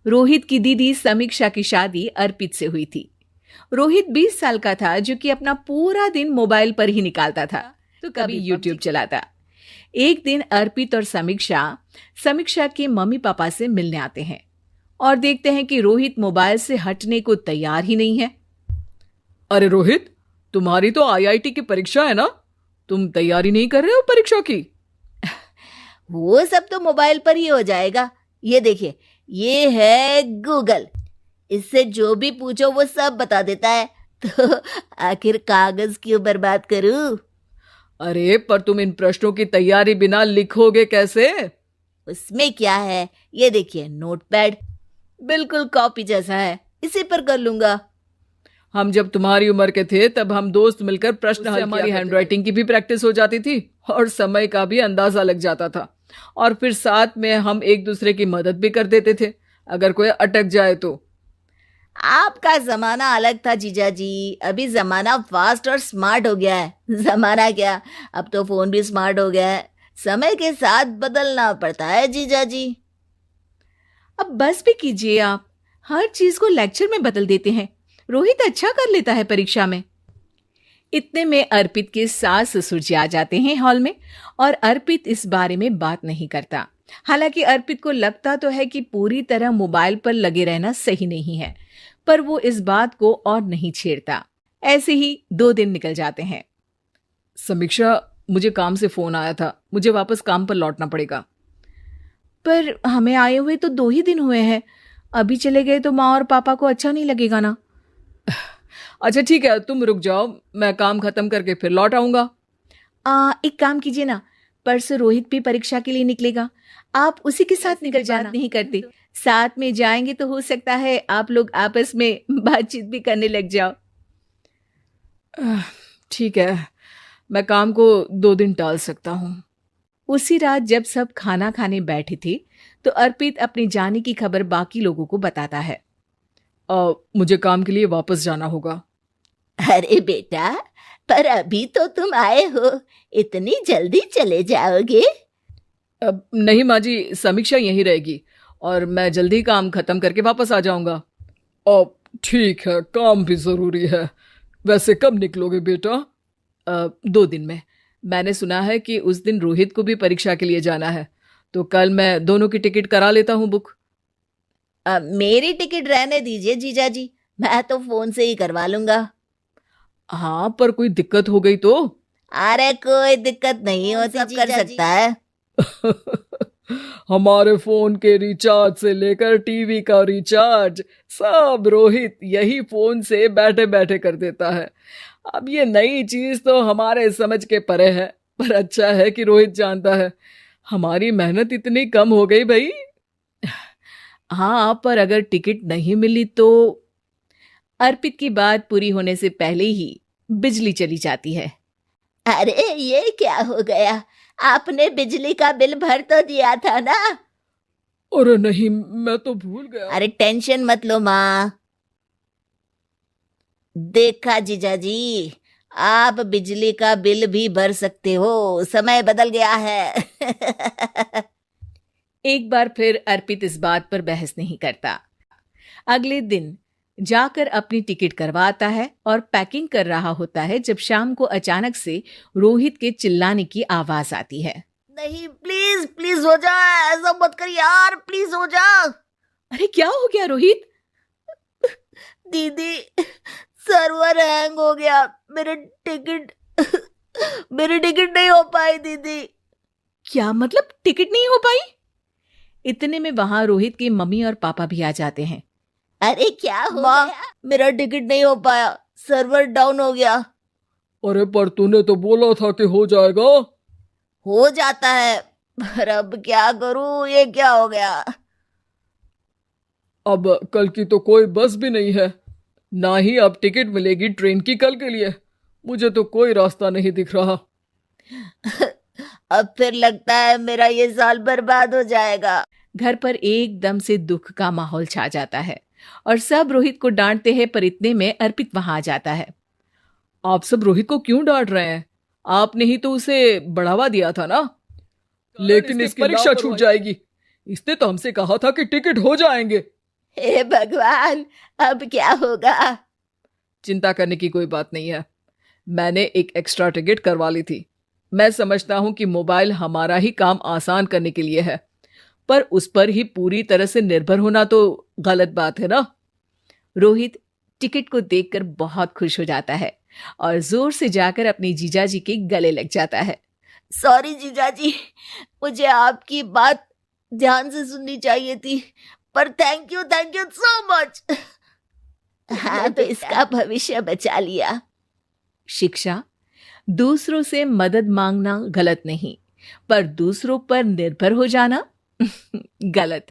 रोहित की दीदी समीक्षा की शादी अर्पित से हुई थी। रोहित 20 साल का था, जो कि अपना पूरा दिन मोबाइल पर ही निकालता था, तो कभी यूट्यूब चलाता। एक दिन अर्पित और समीक्षा के मम्मी पापा से मिलने आते हैं और देखते हैं कि रोहित मोबाइल से हटने को तैयार ही नहीं है। अरे रोहित, तुम्हारी तो आईआईटी की परीक्षा है ना, तुम तैयारी नहीं कर रहे हो परीक्षा की? वो सब तो मोबाइल पर ही हो जाएगा। ये देखिए, ये है गूगल, इससे जो भी पूछो वो सब बता देता है। तो आखिर कागज क्यों बर्बाद करूं? अरे पर तुम इन प्रश्नों की तैयारी बिना लिखोगे कैसे? उसमें क्या है, ये देखिए नोटपैड, बिल्कुल कॉपी जैसा है, इसी पर कर लूंगा। हम जब तुम्हारी उम्र के थे तब हम दोस्त मिलकर प्रश्न हल, हमारी हैंडराइटिंग की भी प्रैक्टिस हो जाती थी और समय का भी अंदाजा लग जाता था, और फिर साथ में हम एक दूसरे की मदद भी कर देते थे अगर कोई अटक जाए तो। आपका जमाना अलग था जीजा जी, अभी जमाना फास्ट और स्मार्ट हो गया है। जमाना क्या, अब तो फोन भी स्मार्ट हो गया है। समय के साथ बदलना पड़ता है जीजा जी। अब बस भी कीजिए, आप हर चीज को लेक्चर में बदल देते हैं। रोहित अच्छा कर लेता है परीक्षा में। इतने में अर्पित के सास ससुर जी आ जाते हैं हॉल में, और अर्पित इस बारे में बात नहीं करता। हालांकि अर्पित को लगता तो है कि पूरी तरह मोबाइल पर लगे रहना सही नहीं है, पर वो इस बात को और नहीं छेड़ता। ऐसे ही 2 दिन निकल जाते हैं। समीक्षा, मुझे काम से फोन आया था, मुझे वापस काम पर लौटना पड़ेगा। पर हमें आए हुए तो 2 ही दिन हुए हैं, अभी चले गए तो माँ और पापा को अच्छा नहीं लगेगा ना। अच्छा ठीक है, तुम रुक जाओ, मैं काम खत्म करके फिर लौट आऊंगा। एक काम कीजिए ना, परसों रोहित भी परीक्षा के लिए निकलेगा, आप उसी के साथ निकल जाना। नहीं करते, साथ में जाएंगे तो हो सकता है आप लोग आपस में बातचीत भी करने लग जाओ। ठीक है, मैं काम को 2 दिन टाल सकता हूँ। उसी रात जब सब खाना खाने बैठे थे तो अर्पित अपने जाने की खबर बाकी लोगों को बताता है। मुझे काम के लिए वापस जाना होगा। अरे बेटा, पर अभी तो तुम आए हो, इतनी जल्दी चले जाओगे? नहीं माँ जी, समीक्षा यहीं रहेगी और मैं जल्दी काम खत्म करके वापस आ जाऊंगा। ठीक है, काम भी जरूरी है। वैसे कब निकलोगे बेटा? 2 दिन में। मैंने सुना है कि उस दिन रोहित को भी परीक्षा के लिए जाना है, तो कल मैं दोनों की टिकट करा लेता हूँ बुक। मेरी टिकट रहने दीजिए जीजा जी, मैं तो फोन से ही करवा लूंगा। हाँ, पर कोई दिक्कत हो गई तो? अरे कोई दिक्कत नहीं होती, सब कर सकता है। हमारे फोन के रिचार्ज से लेकर टीवी का रिचार्ज सब रोहित यही फोन से बैठे बैठे कर देता है। अब ये नई चीज तो हमारे समझ के परे है, पर अच्छा है कि रोहित जानता है। हमारी मेहनत इतनी कम हो गई भाई। हाँ, पर अगर टिकट नहीं मिली तो? अर्पित की बात पूरी होने से पहले ही बिजली चली जाती है। अरे ये क्या हो गया, आपने बिजली का बिल भर तो दिया था ना? अरे नहीं, मैं तो भूल गया। अरे टेंशन मत लो माँ। देखा जीजा जी, आप बिजली का बिल भी भर सकते हो, समय बदल गया है। एक बार फिर अर्पित इस बात पर बहस नहीं करता। अगले दिन जाकर अपनी टिकट करवाता है और पैकिंग कर रहा होता है जब शाम को अचानक से रोहित के चिल्लाने की आवाज आती है। नहीं, प्लीज प्लीज हो जा, ऐसा मत कर यार, प्लीज हो जा। अरे क्या हो गया रोहित? दीदी, सर्वर हैंग हो गया, मेरी टिकट नहीं हो पाई दीदी। क्या मतलब टिकट नहीं हो पाई? इतने में वहां रोहित के मम्मी और पापा भी आ जाते हैं। अरे क्या हो गया? मेरा टिकट नहीं हो पाया, सर्वर डाउन हो गया। अरे पर तूने तो बोला था कि हो जाएगा। हो जाता है, पर अब क्या करूं, ये क्या हो गया? अब कल की तो कोई बस भी नहीं है, ना ही अब टिकट मिलेगी ट्रेन की कल के लिए। मुझे तो कोई रास्ता नहीं दिख रहा। अब फिर लगता है मेरा ये साल बर्बाद हो जाएगा। घर पर एकदम से दुख का माहौल छा जाता है और सब रोहित को डांटते हैं, पर इतने में अर्पित वहां आ जाता है। आप सब रोहित को क्यों डांट रहे हैं? आपने ही तो उसे बढ़ावा दिया था ना। लेकिन इसकी परीक्षा छूट जाएगी। इसने तो हमसे कहा था कि टिकट हो जाएंगे। हे भगवान, अब क्या होगा? चिंता करने की कोई बात नहीं है। मैंने एक एक्स्ट्रा टिकट करवा ली थी। मैं समझता हूं कि मोबाइल हमारा ही काम आसान करने के लिए है, पर उस पर ही पूरी तरह से निर्भर होना तो गलत बात है ना। रोहित टिकट को देखकर बहुत खुश हो जाता है और जोर से जाकर अपने जीजाजी के गले लग जाता है। सॉरी जीजाजी, मुझे आपकी बात ध्यान से सुननी चाहिए थी, पर थैंक यू सो मच। हाँ, तो इसका भविष्य बचा लिया। शिक्षा, दूसरों से मदद मांगना गलत नहीं, पर दूसरों पर निर्भर हो जाना गलत।